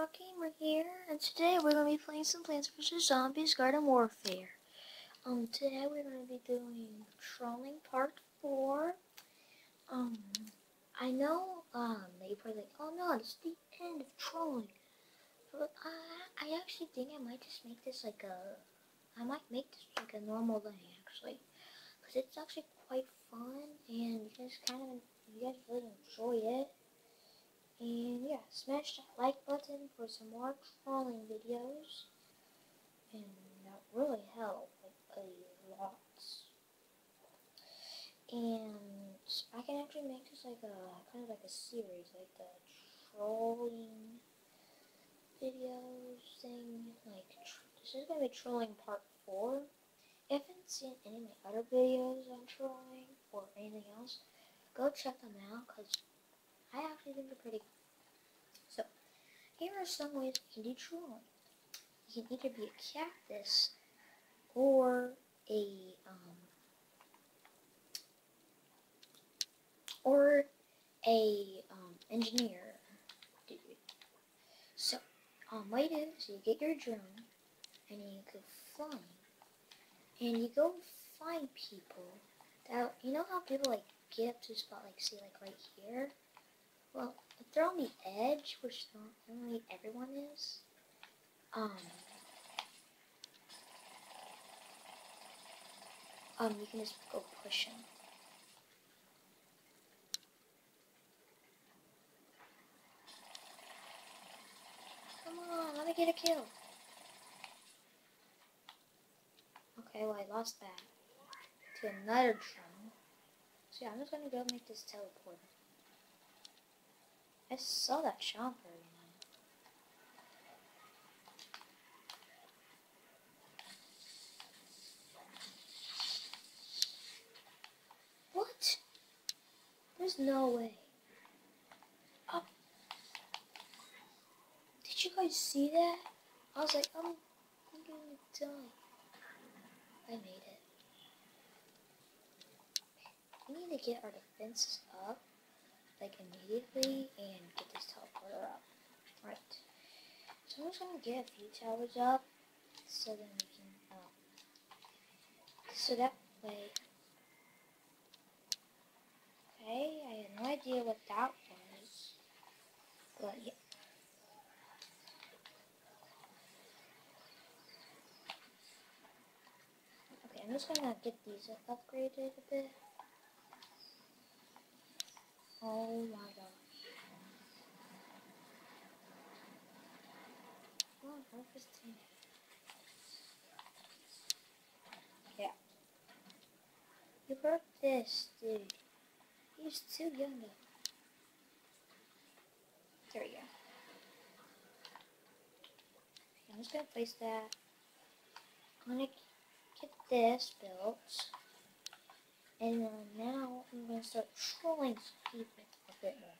Rock Gamer here, and today we're going to be playing some Plants vs. Zombies Garden Warfare. Today we're going to be doing Trolling Part 4. I know, that you're probably like, oh no, it's the end of Trolling. But, I actually think I might just make this like a normal thing, actually. Because it's actually quite fun, and you guys really enjoy it. And yeah, smash that like button for some more trolling videos, and that really help like a lot. And I can actually make this like a kind of like a series, like the trolling videos thing. Like this is gonna be trolling part 4. If you haven't seen any of my other videos on trolling or anything else, go check them out because I actually think they're pretty good. So here are some ways you can do trolling. You can either be a cactus or a engineer dude. So what you do is you get your drone and you go flying and you go find people that, you know how people like get up to a spot like say like right here? Well, if they're on the edge, which normally everyone is, you can just go push them. Come on, let me get a kill. Okay, well I lost that to another drone. So yeah, I'm just gonna go make this teleporter. I saw that chomper, you know. What? There's no way. Oh. Did you guys see that? I was like, I'm gonna die. I made it. We need to get our defenses up, like immediately, and get this teleporter up. Right. So I'm just gonna get a few towers up, so then we can, so that way. Okay, I had no idea what that was, but yeah. Okay, I'm just gonna get these upgraded a bit. Oh my gosh. Come on, Harvest team. Yeah. You heard this, dude. He's too young though. There we go. I'm just gonna place that. I'm gonna get this built. And now I'm gonna start trolling some people a bit more.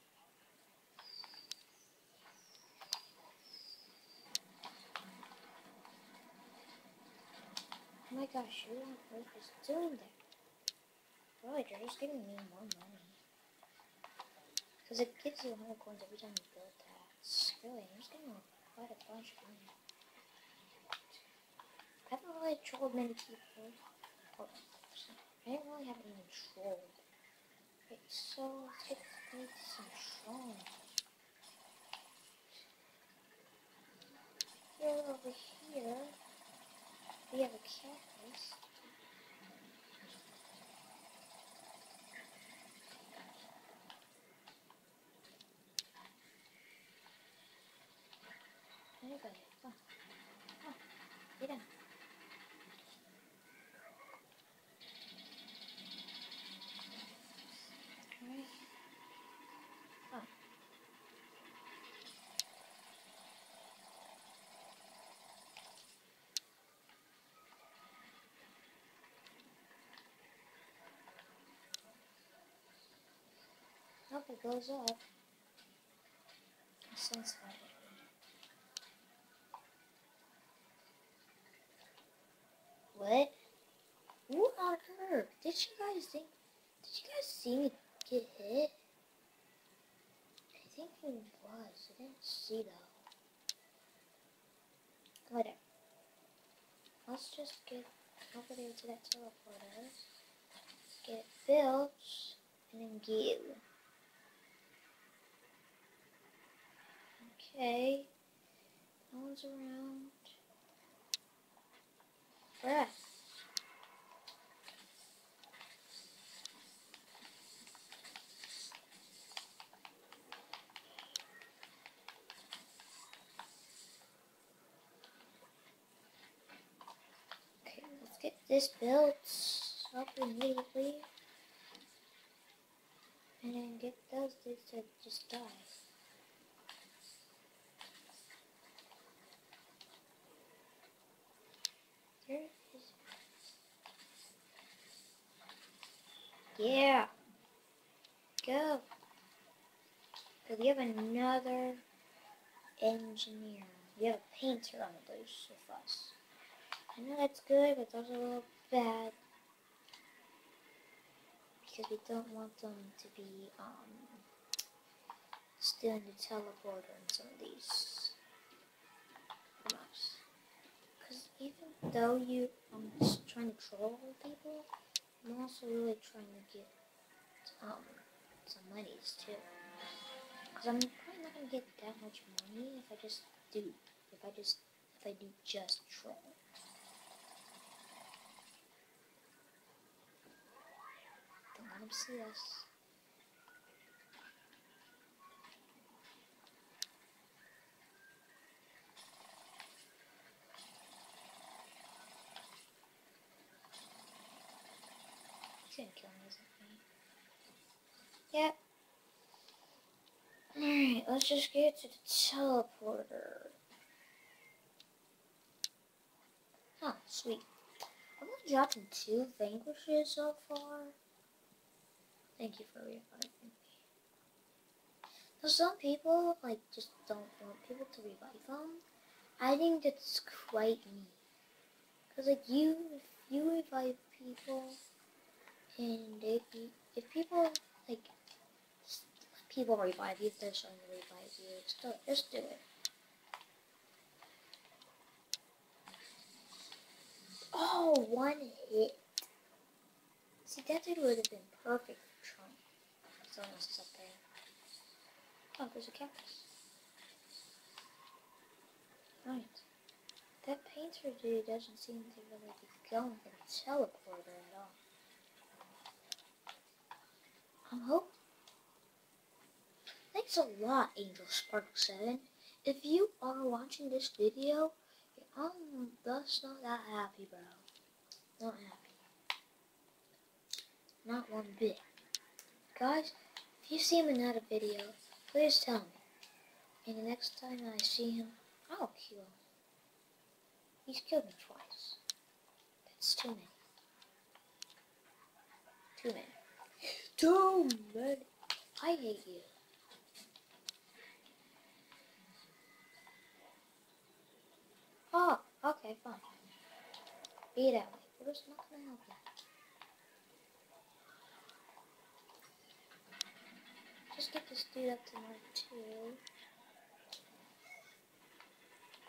Oh my gosh, who on earth is doing that? Really, they're just giving me more money. Because it gives you 100 coins every time you build that. Really, I'm just getting quite a bunch of money. I haven't really trolled many people. Oh, I didn't really have anyone trolled. Okay, so let's get some trolling. Here over here, we have a cactus. Anybody, come on. Come on, get in. Alright. Come on. Hope it goes up. Sounds funny. What? What on earth? Did you guys see me get hit? I think it was. I didn't see though. whatever. Let's just get over there to that teleporter. Get it built. And then go. Okay. No one's around. Bruh. Okay, let's get this built up immediately. And then get those dudes to just die. There it is. Yeah. Go. So we have another engineer. We have a painter on the loose with us. I know that's good, but that's a little bad. Because we don't want them to be stealing the teleporter and some of these from us. Because even though you just trying to troll people, I'm also really trying to get some monies too. Because I'm probably not gonna get that much money if I do just troll. Don't let them see us. He's gonna kill me, isn't he? Yep. Alright, let's just get to the teleporter. Oh, sweet. I've only gotten 2 vanquishes so far. Thank you for reviving me. So some people, just don't want people to revive them. I think that's quite neat. Because, if you revive people, and if people, let people revive you, if they're starting to revive you, just do it. Oh, 1 hit. See, that dude would have been perfect for Trump. Someone else is up there. Oh, there's a cactus. Right. That painter dude doesn't seem to really be going for the teleporter at all. I'm hoping. Thanks a lot, Angel Sparkle 7. If you are watching this video, I'm just not that happy, bro. Not happy. Not one bit. Guys, if you see him in another video, please tell me. And the next time I see him, I'll kill him. He's killed me twice. That's too many. Too many. Too many. I hate you. Oh, okay, fine. Be that way. We're just not gonna help you. Just get this dude up to Mark 2.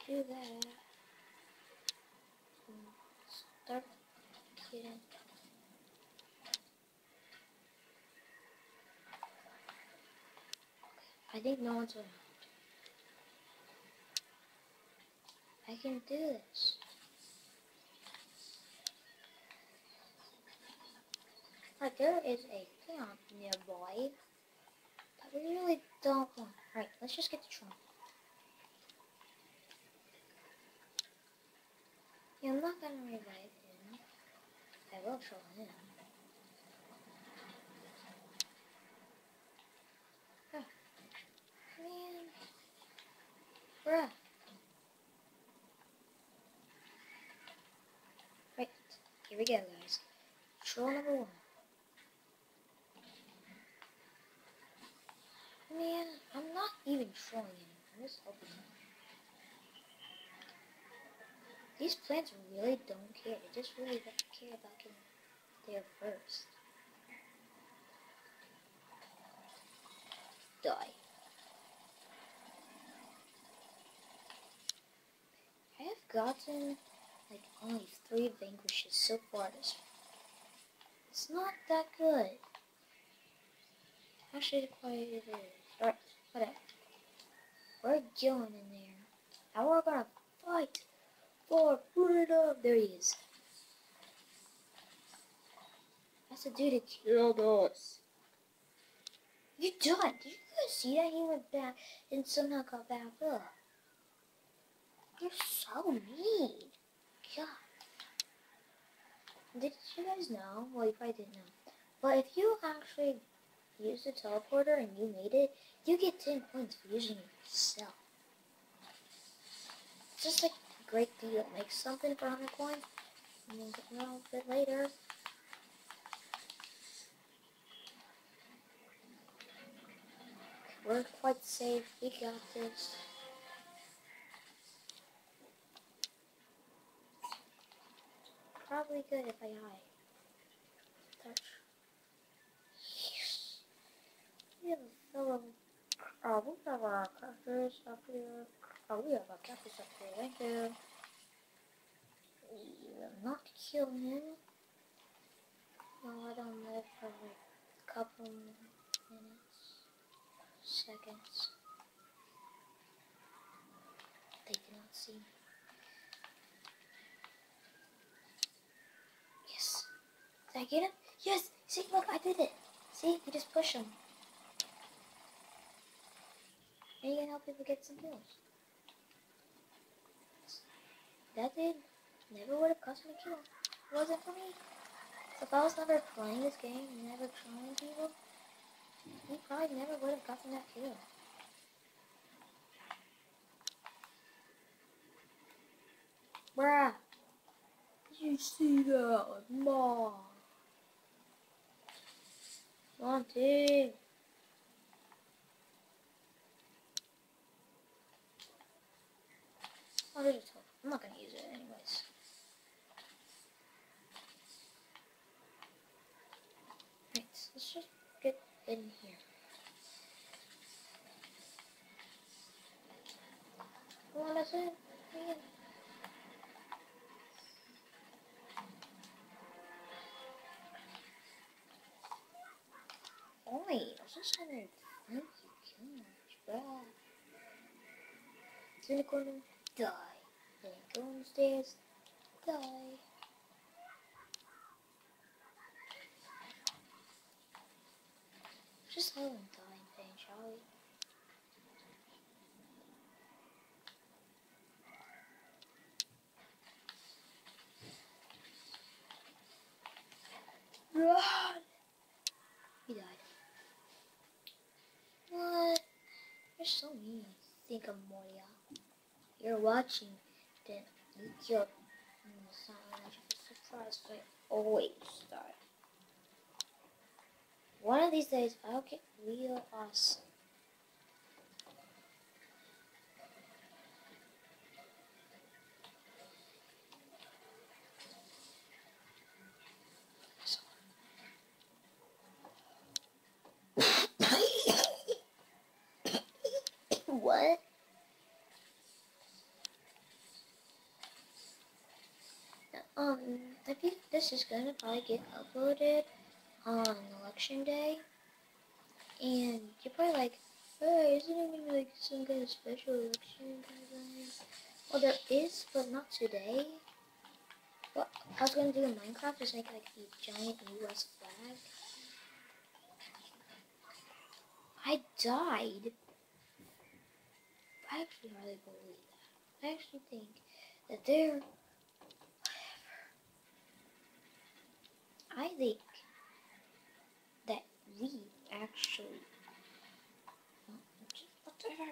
Do that. And start getting. I think no one's around. I can do this. Like, there is a camp nearby that we really don't want. Alright, let's just get the trunk. Yeah, I'm not gonna revive him. I will troll him. Huh. Man. Bruh. Right, here we go, guys. Troll number 1. Man, I'm not even trolling anymore. I'm just helping them. These plants really don't care. They just really don't care about getting there first. Die. I have gotten like only 3 vanquishes so far this week. It's not that good. Actually, quite it is. Alright, whatever. We're going in there. Now we're gonna fight for freedom. There he is. That's the dude that killed us. You died. Did you guys see that? He went back and somehow got back up. You're so mean. God. Did you guys know? Well, you probably didn't know. But if you actually use the teleporter and you made it, you get 10 points for using it yourself. It's just like a great deal. Make something for 100 coins and then get a little bit later. We're quite safe. We got this. Probably good if I hide. Touch. Yes. We have a fellow. Oh, we have our crackers up here. Oh, we have our cactus up here. Thank you. We will not kill him. No, I don't live for like a couple minutes, seconds. They did not see me. Yes. Did I get him? Yes! See, look, I did it. See, you just push him. And you can help people get some kills. That dude never would have cost me a kill. It wasn't for me. So if I was never playing this game, never trying people, he probably never would have gotten that kill. Bruh. Did you see that? Mom. Monty. Oh, there's a tool. I'm not gonna use it anyways. Right, so let's just get in here. What is it? Man. Wait, I was just trying to thank you killing much, bruh. It's in the corner, die. Then go on the stairs, die. Just let him die in pain, shall we? Run! He died. What? You're so mean. Think of Moria. You're watching, then you killed. It's not much of a surprise, but I always die. One of these days, I'll get real awesome. What? I think this is gonna probably get uploaded on election day, and you're probably like, hey, isn't it gonna be like some kind of special election kind of thing? Well, there is, but not today. What I was gonna do in Minecraft is make like a giant US flag. I died. I actually hardly believe that. I actually think that there. I think that we actually. Whatever.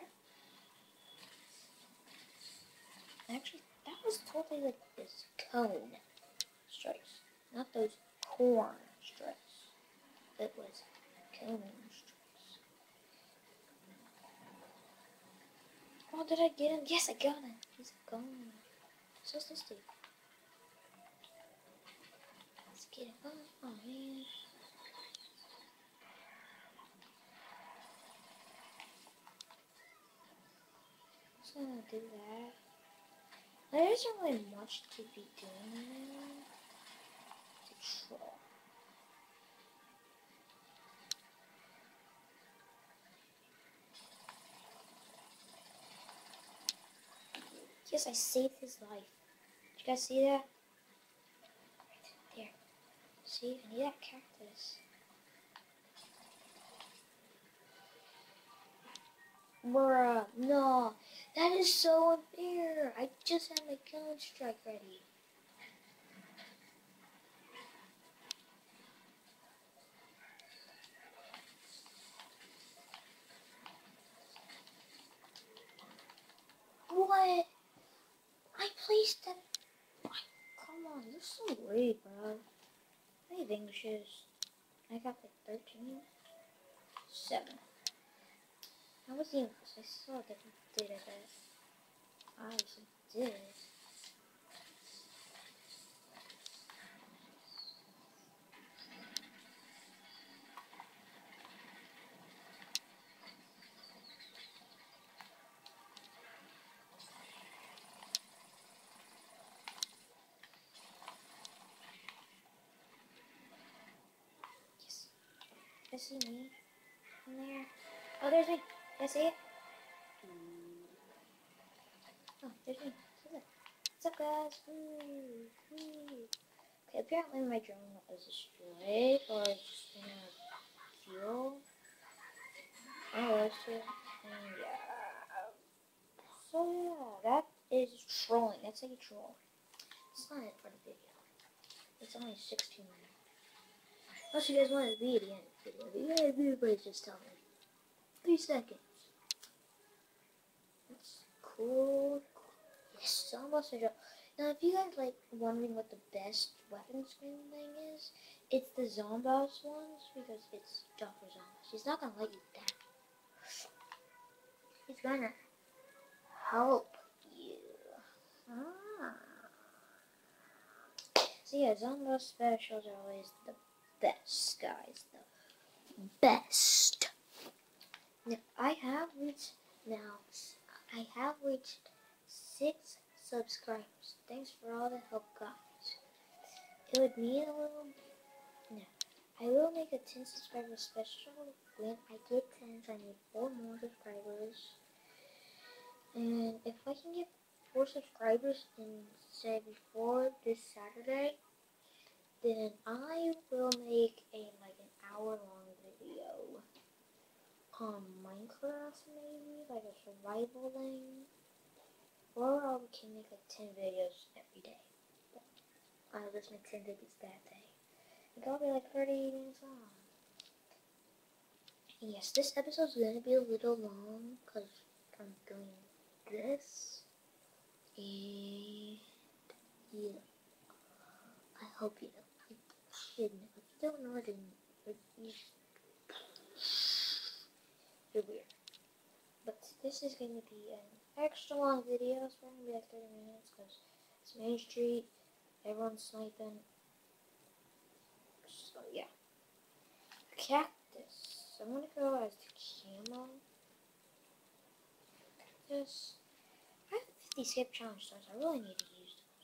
Actually, that was totally like this cone stripes, not those corn stripes. It was cone stripes. Oh, did I get him? Yes, I got him. He's gone. So what's this dude? Let's get him. Oh man. Just gonna do that. There isn't really much to be doing to troll. Yes, I saved his life. Did you guys see that? Right there. See, I need that cactus. Bruh, no. That is so unfair. I just had my killing strike ready. What? I placed them. Come on, you're so rude, bro. How many vanquishes? I got like 13. 7. I was even close. I saw that you did it. I obviously did. Yes. I see me in there. Oh, there's me. Did I see it? Oh, there's me. What's up, guys? Ooh, ooh. Okay, apparently my drone was destroyed, or just in a fuel. Oh, that's it. And yeah. So yeah, that is trolling. That's like a troll. It's not it for the video. It's only 16 minutes. Unless you guys want to be at the end of the video. But yeah, everybody's just tell me. 3 seconds. That's cool. Yes, it's almost a joke. Now, if you guys like wondering what the best weapon skin thing is, it's the Zomboss ones because it's Dr. Zomboss. He's not gonna let you down. He's gonna help you. Ah. So yeah, Zomboss specials are always the best, guys. The best. Now, I have reached 6 subscribers. Thanks for all the help, guys. It would mean a little. Now, I will make a 10 subscriber special when I get 10. I need 4 more subscribers. And if I can get 4 subscribers in, say, before this Saturday, then I will make an hour-long video on Minecraft, maybe, like a survival thing. Or I can make 10 videos every day. I'll just make 10 videos that day. It'll be like 30 minutes long. Yes, this episode's gonna be a little long because I'm doing this. And yeah, I hope you know. I should know. If you don't know, then you're weird. But this is gonna be an extra long video. It's gonna be like 30 minutes because it's Main Street. Everyone's sniping. So yeah. Cactus. I'm gonna go as the camo. Cactus. I have 50 skip challenge stars. I really need to use those.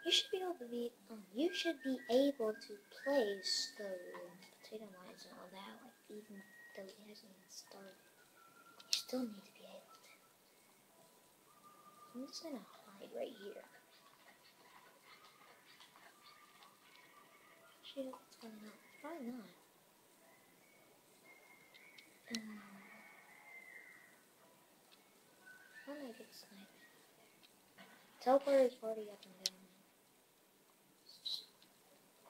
You should be able to place the potato mines and all that, like even though it hasn't even started. You still need to be able to. I'm just gonna hide right here. Actually, what's going on? Probably not. How do I get sniped? Teleport is already up and down.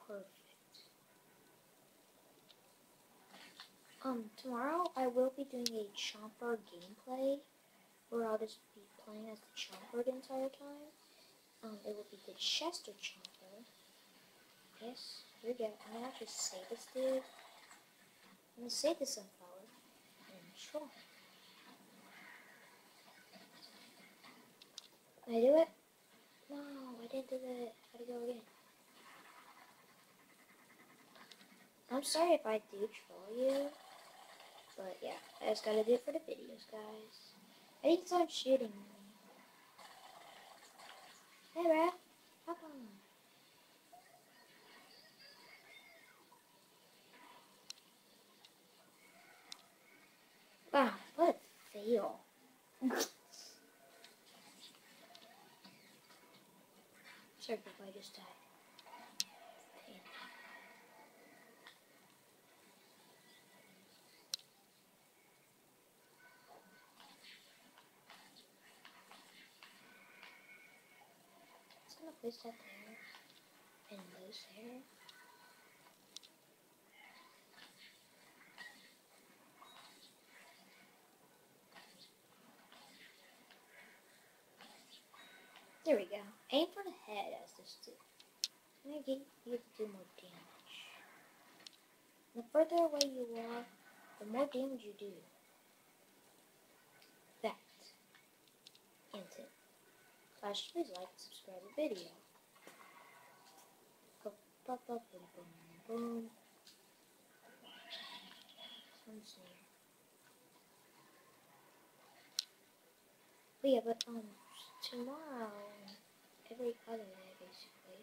Perfect. Tomorrow I will be doing a Chomper gameplay where I'll just be playing as the Chomper the entire time. It will be the Chester Chomper. Yes, here we go. I'm gonna actually save this dude. I'm gonna save this Sunflower and troll him. Can I do it? No, I didn't do it. Gotta go again. I'm sorry if I do troll you, but yeah, I just gotta do it for the videos, guys. I think someone's shooting me. Hey, Brad. Hop on. Wow, what a fail. Sorry if I just died. Pain. I'm gonna place that there. And those there. There we go. Aim for the head as this do. I'm gonna get you to do more damage. The further away you are, the more damage you do. That. Hint it. Flash, please like and subscribe the video. Go, boom, boom, boom, boom, boom. Someone's near. But yeah, but tomorrow, every other day basically.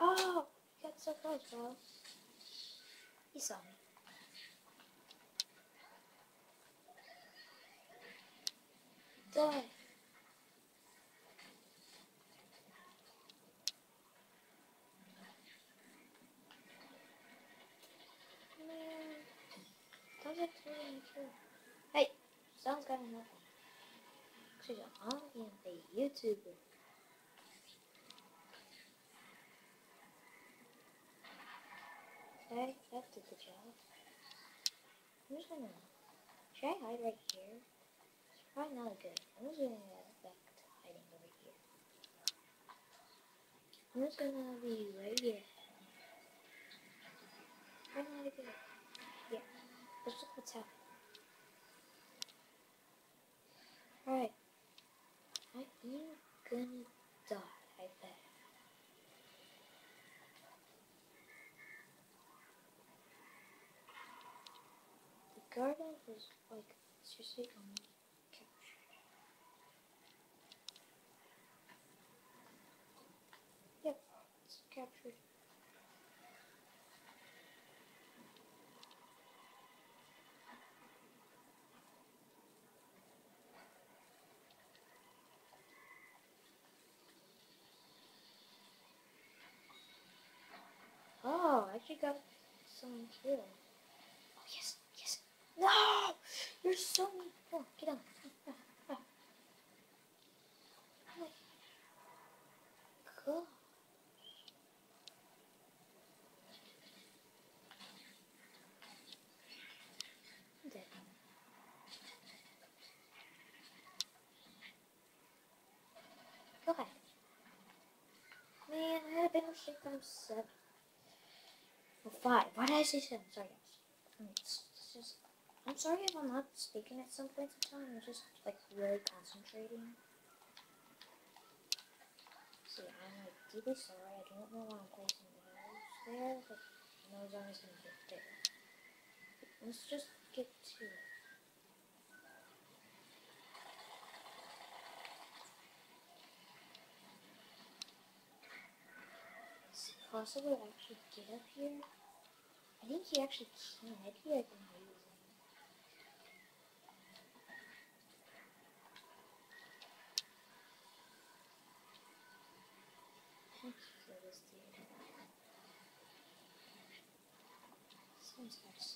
Oh, you got so close, bro. He saw me. Die. Man, don't get too true. Hey, someone's got enough. Actually, I am a YouTuber. Okay, that did the job. I'm just gonna. Should I hide right here? It's probably not good. I'm just gonna go back to hiding over here. I'm just gonna be right here. Right now, good. Yeah. Let's look what's happening. Alright. I am gonna die, I bet. The garden is like seriously almost captured. Yep, it's captured. Oh, I actually got someone killed. Oh, yes, yes. No! You're so mean. Oh, get on. Cool. I'm dead. Go ahead. Man, I had a big mistake on 7. Or 5. Why did I say 7? Sorry, guys. It's just... I'm sorry if I'm not speaking at some points in time. I'm just, like, really concentrating. See, I'm, like, deeply sorry. I don't know why I'm placing those there, but I know it's always gonna get there. Let's just get to it. Is it possible to actually get up here? I think he actually can. I'd be, like, amazing. Thank you for this, dude. Sounds nice.